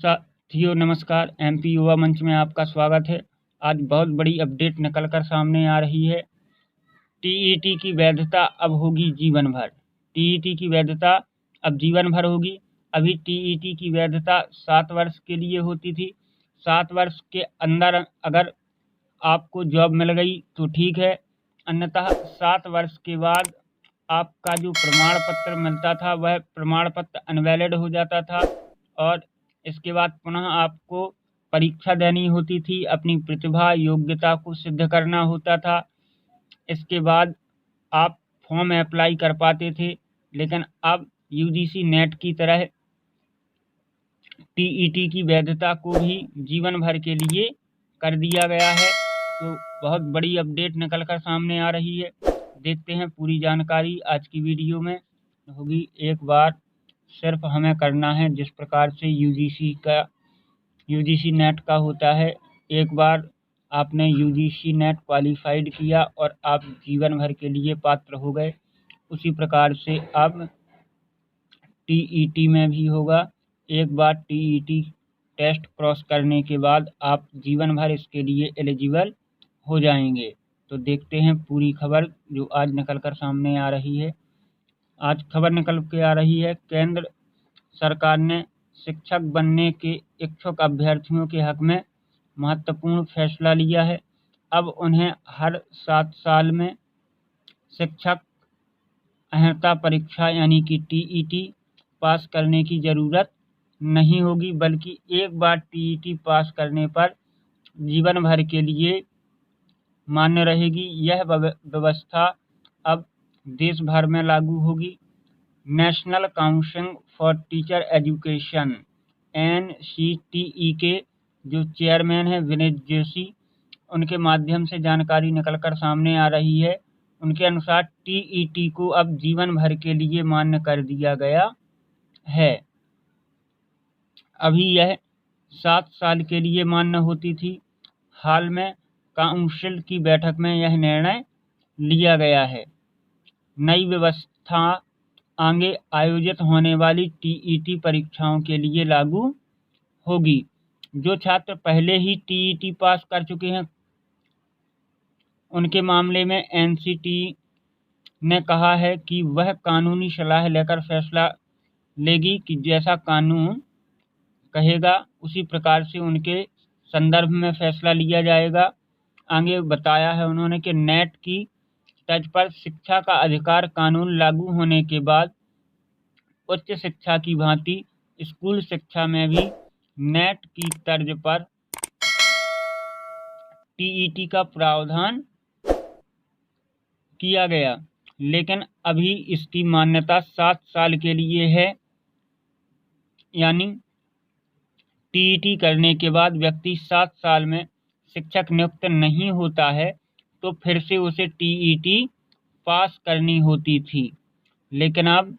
साथियों नमस्कार। एमपी युवा मंच में आपका स्वागत है। आज बहुत बड़ी अपडेट निकल कर सामने आ रही है। टीईटी की वैधता अब होगी जीवन भर। टीईटी की वैधता अब जीवन भर होगी। अभी टीईटी की वैधता 7 वर्ष के लिए होती थी। 7 वर्ष के अंदर अगर आपको जॉब मिल गई तो ठीक है, अन्यथा 7 वर्ष के बाद आपका जो प्रमाण पत्र मिलता था वह प्रमाण पत्र अनवैलिड हो जाता था और इसके बाद पुनः आपको परीक्षा देनी होती थी, अपनी प्रतिभा योग्यता को सिद्ध करना होता था। इसके बाद आप फॉर्म अप्लाई कर पाते थे। लेकिन अब यूजीसी नेट की तरह टीईटी की वैधता को भी जीवन भर के लिए कर दिया गया है। तो बहुत बड़ी अपडेट निकल कर सामने आ रही है। देखते हैं पूरी जानकारी आज की वीडियो में होगी। एक बार सिर्फ हमें करना है जिस प्रकार से यूजीसी नेट का होता है। एक बार आपने यूजीसी नेट क्वालिफाइड किया और आप जीवन भर के लिए पात्र हो गए, उसी प्रकार से अब टीईटी में भी होगा। एक बार टीईटी टेस्ट क्रॉस करने के बाद आप जीवन भर इसके लिए एलिजिबल हो जाएंगे। तो देखते हैं पूरी खबर जो आज निकल कर सामने आ रही है। आज खबर निकल के आ रही है, केंद्र सरकार ने शिक्षक बनने के इच्छुक अभ्यर्थियों के हक में महत्वपूर्ण फैसला लिया है। अब उन्हें हर 7 साल में शिक्षक अर्हता परीक्षा यानी कि टीईटी पास करने की ज़रूरत नहीं होगी, बल्कि एक बार टीईटी पास करने पर जीवन भर के लिए मान्य रहेगी। यह व्यवस्था अब देश भर में लागू होगी। National council for teacher education NCTE के जो चेयरमैन हैं विनीत जोशी, उनके माध्यम से जानकारी निकलकर सामने आ रही है। उनके अनुसार टीईटी को अब जीवन भर के लिए मान्य कर दिया गया है। अभी यह 7 साल के लिए मान्य होती थी। हाल में काउंसिल की बैठक में यह निर्णय लिया गया है। नई व्यवस्था आगे आयोजित होने वाली टीईटी परीक्षाओं के लिए लागू होगी। जो छात्र पहले ही टीईटी पास कर चुके हैं, उनके मामले में एनसीटीई ने कहा है कि वह कानूनी सलाह लेकर फैसला लेगी कि जैसा कानून कहेगा उसी प्रकार से उनके संदर्भ में फैसला लिया जाएगा। आगे बताया है उन्होंने कि नेट की तर्ज पर शिक्षा का अधिकार कानून लागू होने के बाद उच्च शिक्षा की भांति स्कूल शिक्षा में भी नेट की तर्ज पर टीईटी का प्रावधान किया गया, लेकिन अभी इसकी मान्यता 7 साल के लिए है। यानी टीईटी करने के बाद व्यक्ति 7 साल में शिक्षक नियुक्त नहीं होता है तो फिर से उसे टीईटी पास करनी होती थी। लेकिन अब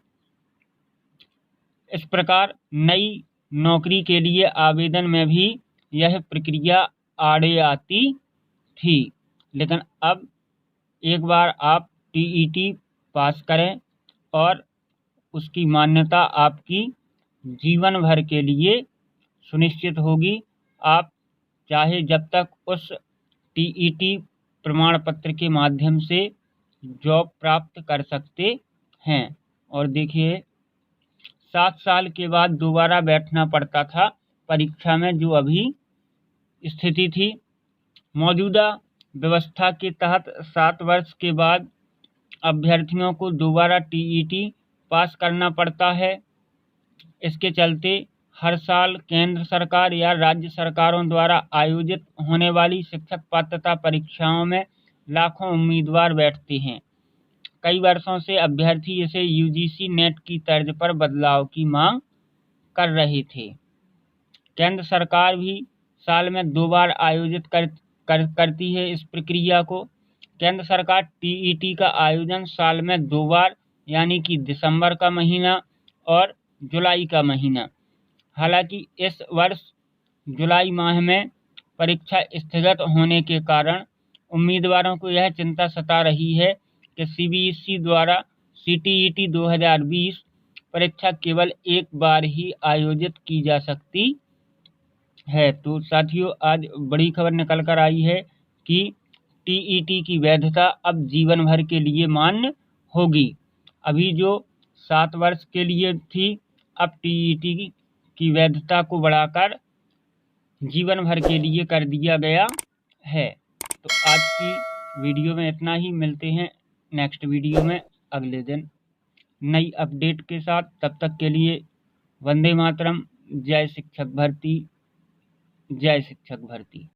इस प्रकार नई नौकरी के लिए आवेदन में भी यह प्रक्रिया आड़े आती थी। लेकिन अब एक बार आप टीईटी पास करें और उसकी मान्यता आपकी जीवन भर के लिए सुनिश्चित होगी। आप चाहे जब तक उस टीईटी प्रमाण पत्र के माध्यम से जॉब प्राप्त कर सकते हैं। और देखिए, 7 साल के बाद दोबारा बैठना पड़ता था परीक्षा में, जो अभी स्थिति थी। मौजूदा व्यवस्था के तहत 7 वर्ष के बाद अभ्यर्थियों को दोबारा टीईटी पास करना पड़ता है। इसके चलते हर साल केंद्र सरकार या राज्य सरकारों द्वारा आयोजित होने वाली शिक्षक पात्रता परीक्षाओं में लाखों उम्मीदवार बैठते हैं। कई वर्षों से अभ्यर्थी इसे यूजीसी नेट की तर्ज पर बदलाव की मांग कर रहे थे। केंद्र सरकार भी साल में 2 बार आयोजित करती है इस प्रक्रिया को। केंद्र सरकार टीईटी का आयोजन साल में 2 बार यानी कि दिसंबर का महीना और जुलाई का महीना। हालांकि इस वर्ष जुलाई माह में परीक्षा स्थगित होने के कारण उम्मीदवारों को यह चिंता सता रही है कि सीबीएसई द्वारा सीटीईटी 2020 परीक्षा केवल एक बार ही आयोजित की जा सकती है। तो साथियों, आज बड़ी खबर निकल कर आई है कि टीईटी की वैधता अब जीवन भर के लिए मान्य होगी। अभी जो 7 वर्ष के लिए थी, अब टीईटी की वैधता को बढ़ाकर जीवन भर के लिए कर दिया गया है। तो आज की वीडियो में इतना ही। मिलते हैं नेक्स्ट वीडियो में अगले दिन नई अपडेट के साथ। तब तक के लिए वंदे मातरम। जय शिक्षक भर्ती, जय शिक्षक भर्ती।